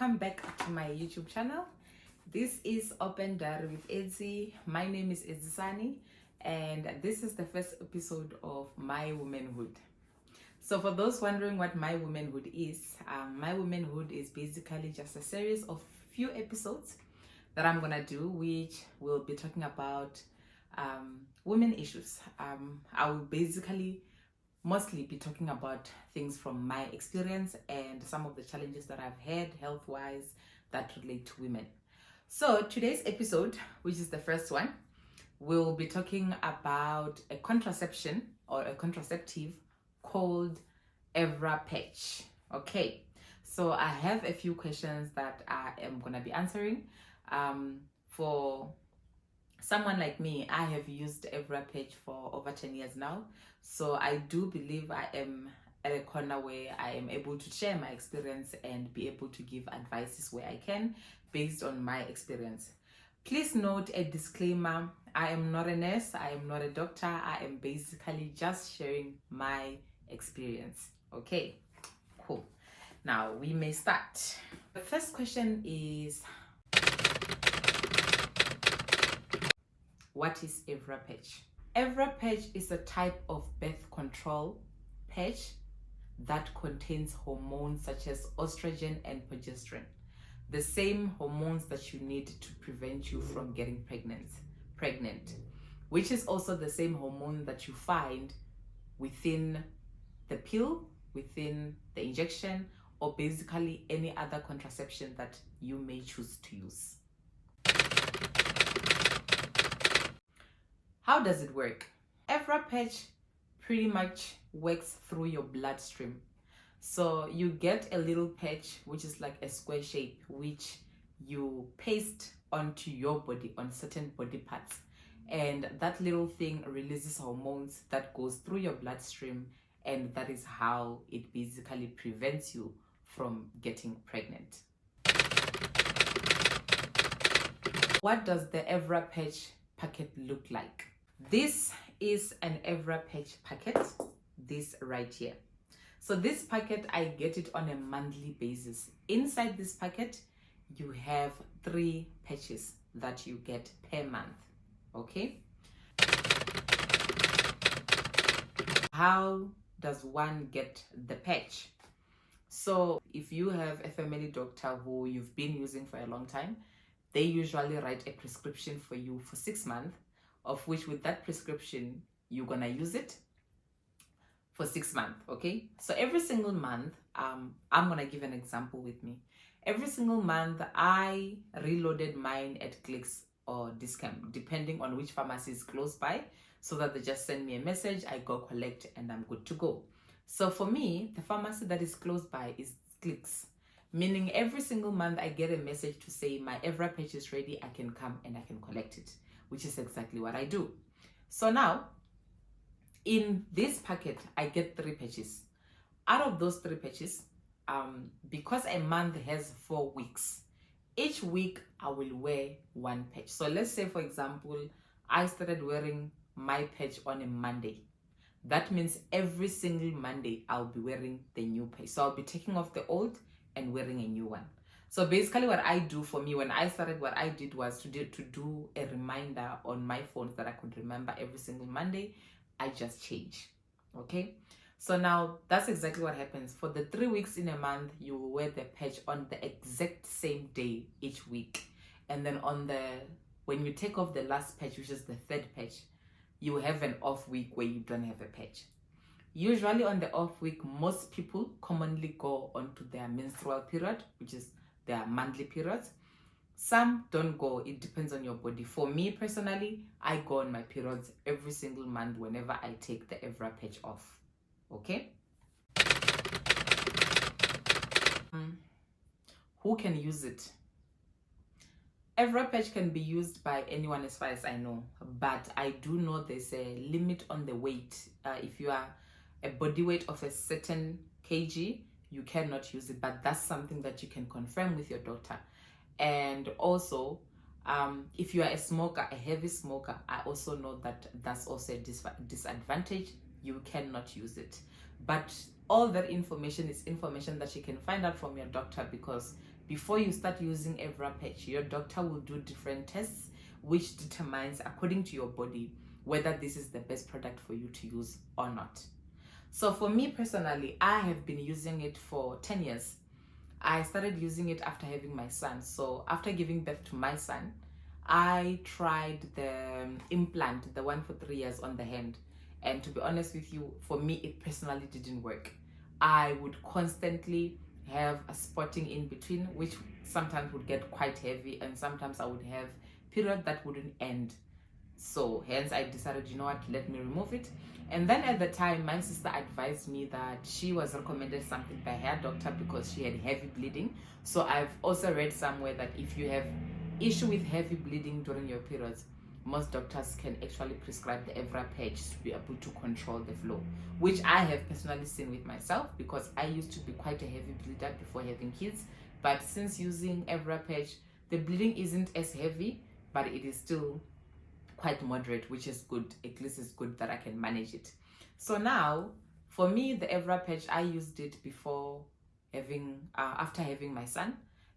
Welcome back to my YouTube channel. This is Open Diary with Edzi. My name is Edzi Sani, and this is the first episode of My Womanhood. So for those wondering what My Womanhood is, My Womanhood is basically just a series of few episodes that I'm gonna do, which will be talking about women issues. I will basically mostly be talking about things from my experience and some of the challenges that I've had health-wise that relate to women. So today's episode, which is the first one, we'll be talking about a contraception or a contraceptive called Evra patch. Okay, so I have a few questions that I am going to be answering. For someone like me, I have used Evra patch for over 10 years now. So I do believe I am at a corner where I am able to share my experience and be able to give advices where I can based on my experience. Please note a disclaimer: I am not a nurse, I am not a doctor, I am basically just sharing my experience. Okay, cool. Now we may start. The first question is, what is Evra patch? Evra patch is a type of birth control patch that contains hormones such as estrogen and progesterone, the same hormones that you need to prevent you from getting pregnant, which is also the same hormone that you find within the pill, within the injection, or basically any other contraception that you may choose to use. How does it work? Evra patch pretty much works through your bloodstream. So you get a little patch, which is like a square shape, which you paste onto your body, on certain body parts. And that little thing releases hormones that goes through your bloodstream, and that is how it basically prevents you from getting pregnant. What does the Evra patch packet look like? This is an Evra patch packet, this right here. So this packet, I get it on a monthly basis. Inside this packet, you have 3 patches that you get per month, okay? How does one get the patch? So if you have a family doctor who you've been using for a long time, they usually write a prescription for you for 6 months, of which with that prescription, you're gonna use it for 6 months, okay? So every single month, I'm gonna give an example with me. Every single month, I reloaded mine at Clicks or Discount, depending on which pharmacy is close by, so that they just send me a message, I go collect, and I'm good to go. So for me, the pharmacy that is close by is Clicks, meaning every single month I get a message to say my Evra patch is ready, I can come and I can collect it, which is exactly what I do. So now, in this packet, I get 3 patches. Out of those 3 patches, because a month has 4 weeks, each week I will wear 1 patch. So let's say, for example, I started wearing my patch on a Monday. That means every single Monday I'll be wearing the new patch. So I'll be taking off the old and wearing a new one. So basically what I do, for me, when I started, what I did was to do a reminder on my phone that I could remember every single Monday. I just change, okay? So now that's exactly what happens. For the 3 weeks in a month, you will wear the patch on the exact same day each week. And then when you take off the last patch, which is the 3rd patch, you have an off week where you don't have a patch. Usually on the off week, most people commonly go onto their menstrual period, which is their monthly periods. Some don't go, it depends on your body. For me personally, I go on my periods every single month whenever I take the Evra patch off, okay? Who can use it? Evra patch can be used by anyone as far as I know, but I do know there's a limit on the weight. If you are a body weight of a certain kg, you cannot use it, but that's something that you can confirm with your doctor. And also, if you are a smoker, a heavy smoker, I also know that that's also a disadvantage. You cannot use it. But all that information is information that you can find out from your doctor, because before you start using Evra patch, your doctor will do different tests which determines, according to your body, whether this is the best product for you to use or not. So for me personally, I have been using it for 10 years. I started using it after having my son. So after giving birth to my son, I tried the implant, the one for 3 years on the hand. And to be honest with you, for me, it personally didn't work. I would constantly have a spotting in between, which sometimes would get quite heavy, and sometimes I would have period that wouldn't end. So hence I decided, you know what, let me remove it. And then at the time, my sister advised me that she was recommended something by her doctor because she had heavy bleeding. So I've also read somewhere that if you have issue with heavy bleeding during your periods, most doctors can actually prescribe the Evra patch to be able to control the flow, which I have personally seen with myself because I used to be quite a heavy bleeder before having kids. But since using Evra patch, the bleeding isn't as heavy, but it is still quite moderate, which is good. At least it's good that I can manage it. So now, for me, the Evra patch, I used it before having, after having my son,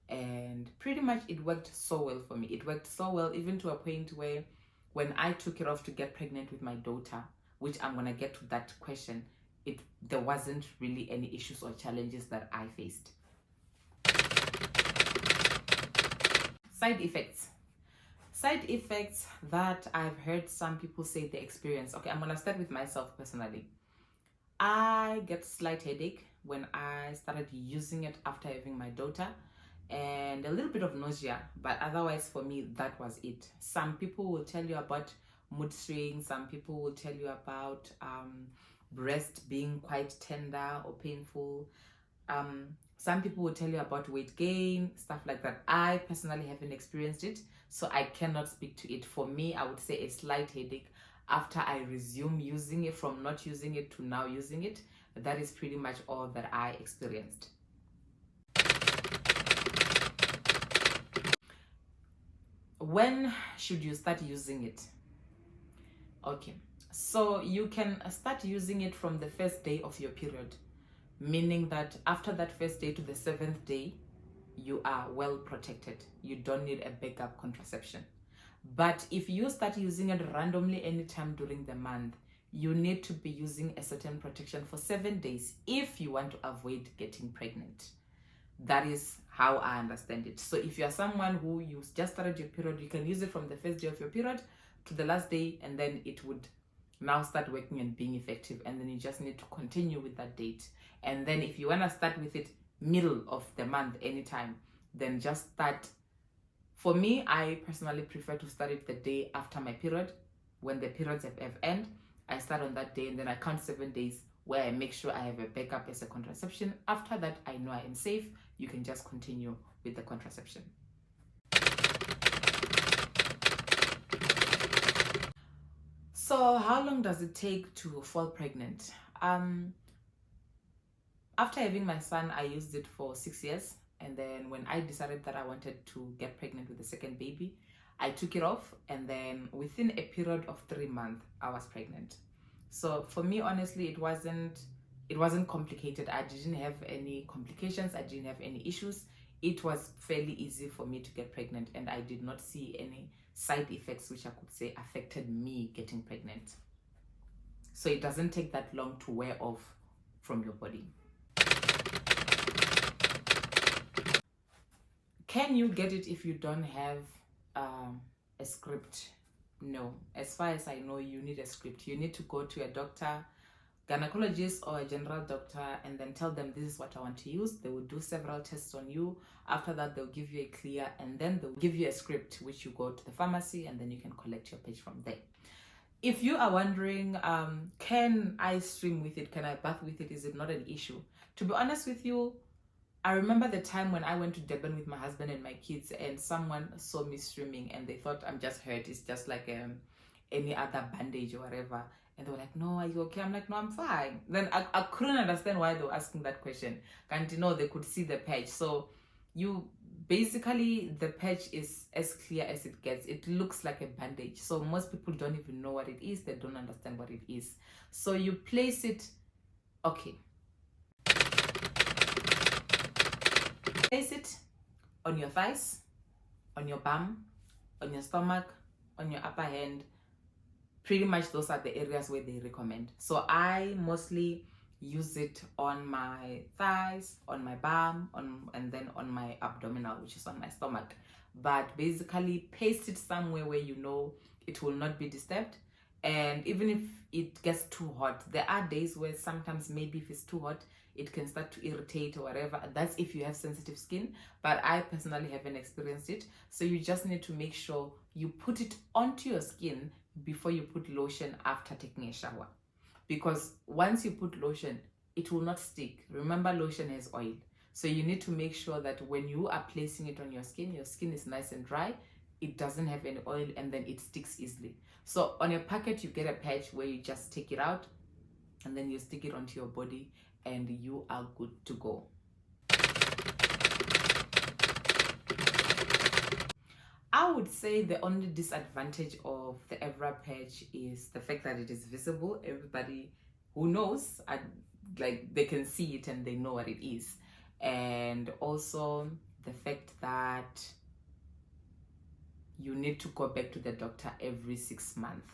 and pretty much it worked so well for me. It worked so well, even to a point where when I took it off to get pregnant with my daughter, which I'm gonna get to that question, there wasn't really any issues or challenges that I faced. Side effects. Side effects that I've heard some people say they experience. Okay, I'm gonna start with myself personally. I get slight headache when I started using it after having my daughter, and a little bit of nausea, but otherwise for me that was it. Some people will tell you about mood swings, some people will tell you about breast being quite tender or painful. Some people will tell you about weight gain, stuff like that. I personally haven't experienced it, so I cannot speak to it. For me, I would say a slight headache after I resume using it, from not using it to now using it. That is pretty much all that I experienced. When should you start using it? Okay, so you can start using it from the first day of your period, meaning that after that first day to the 7th day, you are well protected. You don't need a backup contraception. But if you start using it randomly anytime during the month, you need to be using a certain protection for 7 days if you want to avoid getting pregnant. That is how I understand it. So if you are someone who you just started your period, you can use it from the first day of your period to the last day, and then it would now start working and being effective, and then you just need to continue with that date. And then if you want to start with it middle of the month anytime, then just start. For me, I personally prefer to start it the day after my period. When the periods have end, I start on that day, and then I count 7 days where I make sure I have a backup as a contraception. After that, I know I am safe. You can just continue with the contraception. So how long does it take to fall pregnant? After having my son, I used it for 6 years. And then when I decided that I wanted to get pregnant with the second baby, I took it off. And then within a period of 3 months, I was pregnant. So for me, honestly, it wasn't complicated. I didn't have any complications. I didn't have any issues. It was fairly easy for me to get pregnant, and I did not see any side effects which I could say affected me getting pregnant. So it doesn't take that long to wear off from your body. Can you get it if you don't have a script? No. As far as I know, you need a script. You need to go to a doctor, gynecologist or a general doctor, and then tell them this is what I want to use. They will do several tests on you. After that, they'll give you a clear, and then they'll give you a script which you go to the pharmacy, and then you can collect your patch from there. If you are wondering, can I swim with it? Can I bath with it? Is it not an issue? To be honest with you, I remember the time when I went to Durban with my husband and my kids, and someone saw me swimming and they thought I'm just hurt. It's just like any other bandage or whatever. And they were like, no, are you okay? I'm like, no, I'm fine. Then I couldn't understand why they were asking that question. And they could see the patch. So basically the patch is as clear as it gets. It looks like a bandage. So most people don't even know what it is. They don't understand what it is. So you place it, okay. Place it, on your thighs, on your bum, on your stomach, on your upper hand. Pretty much those are the areas where they recommend. So I mostly use it on my thighs, on my bum, and then on my abdominal, which is on my stomach. But basically paste it somewhere where you know it will not be disturbed. And even if it gets too hot, there are days where sometimes maybe if it's too hot, it can start to irritate or whatever. That's if you have sensitive skin, but I personally haven't experienced it. So you just need to make sure you put it onto your skin before you put lotion after taking a shower. Because once you put lotion, it will not stick. Remember, lotion has oil. So you need to make sure that when you are placing it on your skin is nice and dry, it doesn't have any oil, and then it sticks easily. So on your packet, you get a patch where you just take it out and then you stick it onto your body and you are good to go. I would say the only disadvantage of the Evra patch is the fact that it is visible. Everybody who knows, like, they can see it and they know what it is. And also the fact that you need to go back to the doctor every 6 months.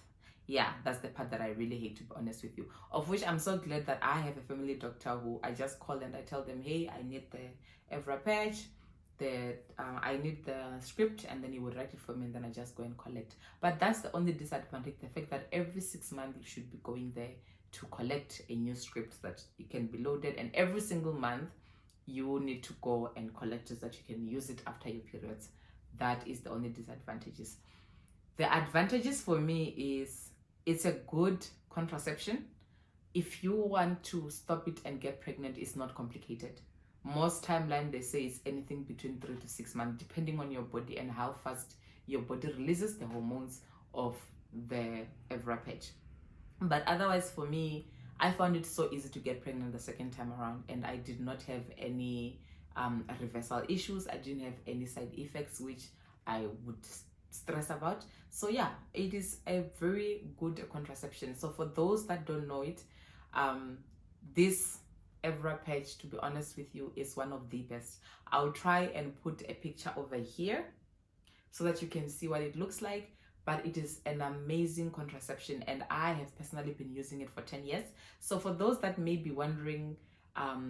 Yeah, that's the part that I really hate, to be honest with you. Of which I'm so glad that I have a family doctor who I just call and I tell them, hey, I need the Evra patch, I need the script, and then he would write it for me and then I just go and collect. But that's the only disadvantage, the fact that every 6 months you should be going there to collect a new script that it can be loaded, and every single month you need to go and collect it so that you can use it after your periods. That is the only disadvantages. The advantages for me is it's a good contraception. If you want to stop it and get pregnant, it's not complicated. Most timeline they say it's anything between 3 to 6 months, depending on your body and how fast your body releases the hormones of the Evra patch. But otherwise, for me, I found it so easy to get pregnant the second time around, and I did not have any reversal issues. I didn't have any side effects which I would stress about. So yeah, it is a very good contraception. So for those that don't know it, this Evra patch, to be honest with you, is one of the best. I'll try and put a picture over here so that you can see what it looks like. But it is an amazing contraception, and I have personally been using it for 10 years. So for those that may be wondering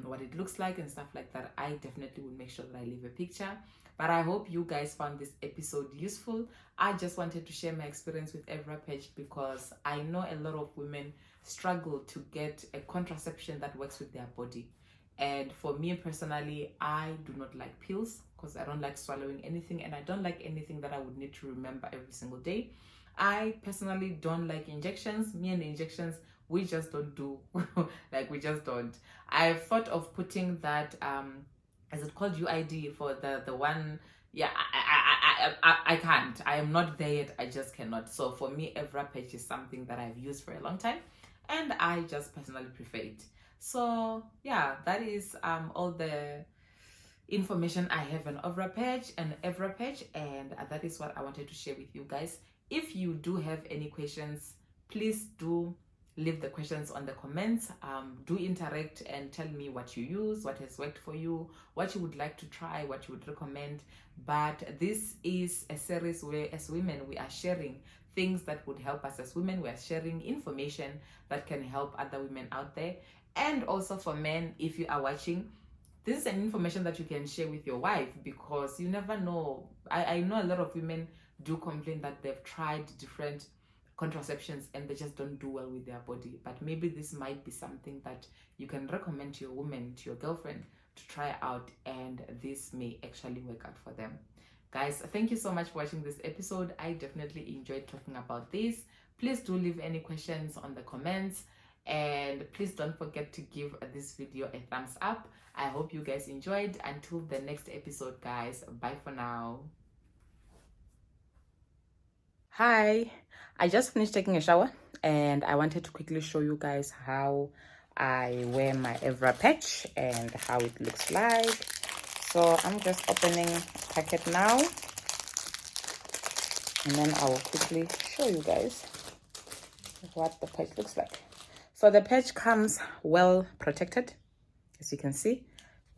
what it looks like and stuff like that, I definitely will make sure that I leave a picture. But I hope you guys found this episode useful. I just wanted to share my experience with Evra patch because I know a lot of women struggle to get a contraception that works with their body. And for me personally, I do not like pills because I don't like swallowing anything, and I don't like anything that I would need to remember every single day. I personally don't like injections. Me and injections, we just don't do. Like, we just don't. I've thought of putting that, is it called UID for the one? Yeah, I can't. I am not there yet. I just cannot. So for me, Evra patch is something that I've used for a long time, and I just personally prefer it. So yeah, that is all the information I have on Evra patch, and that is what I wanted to share with you guys. If you do have any questions, please do leave the questions on the comments. Do interact and tell me what you use, what has worked for you, what you would like to try, what you would recommend. But this is a series where, as women, we are sharing things that would help us as women. We are sharing information that can help other women out there. And also for men, if you are watching, this is an information that you can share with your wife, because you never know. I know a lot of women do complain that they've tried different contraceptions and they just don't do well with their body. But maybe this might be something that you can recommend to your woman, to your girlfriend, to try out, and this may actually work out for them. Guys, thank you so much for watching this episode. I definitely enjoyed talking about this. Please do leave any questions on the comments, and please don't forget to give this video a thumbs up. I hope you guys enjoyed. Until the next episode, guys, bye for now. Hi, I just finished taking a shower and I wanted to quickly show you guys how I wear my Evra patch and how it looks like. So I'm just opening a packet now, and then I will quickly show you guys what the patch looks like. So the patch comes well protected, as you can see,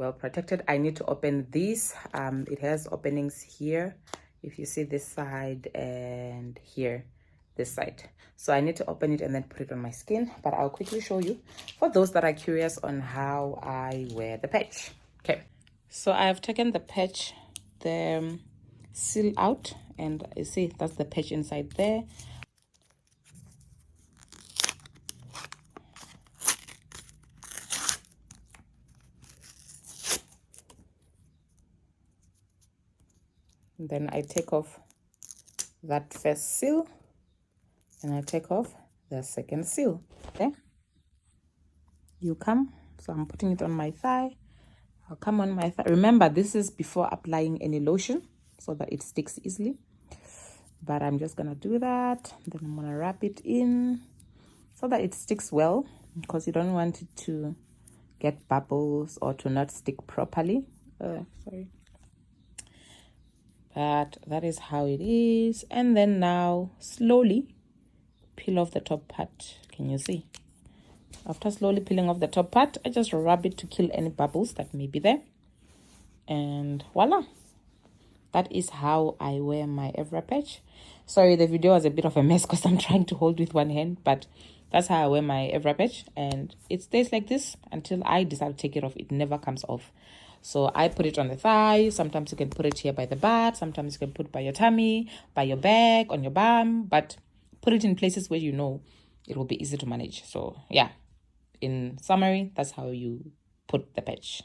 well protected. I need to open this. It has openings here, if you see this side, and here, this side. So I need to open it and then put it on my skin, but I'll quickly show you for those that are curious on how I wear the patch. Okay, so I have taken the patch, the seal out, and you see that's the patch inside there. And then I take off that first seal and I take off the second seal. Okay, you come, so I'm putting it on my thigh. I'll come on my thigh. Remember, this is before applying any lotion so that it sticks easily, but I'm just gonna do that. Then I'm gonna wrap it in so that it sticks well, because you don't want it to get bubbles or to not stick properly. Sorry, but that is how it is. And then now slowly peel off the top part. Can you see? After slowly peeling off the top part, I just rub it to kill any bubbles that may be there, and voila, that is how I wear my Evra patch. Sorry, the video was a bit of a mess because I'm trying to hold with one hand, but that's how I wear my Evra patch, and it stays like this until I decide to take it off. It never comes off. So I put it on the thigh. Sometimes you can put it here by the butt. Sometimes you can put it by your tummy, by your back, on your bum, but put it in places where you know it will be easy to manage. So yeah, in summary, that's how you put the patch.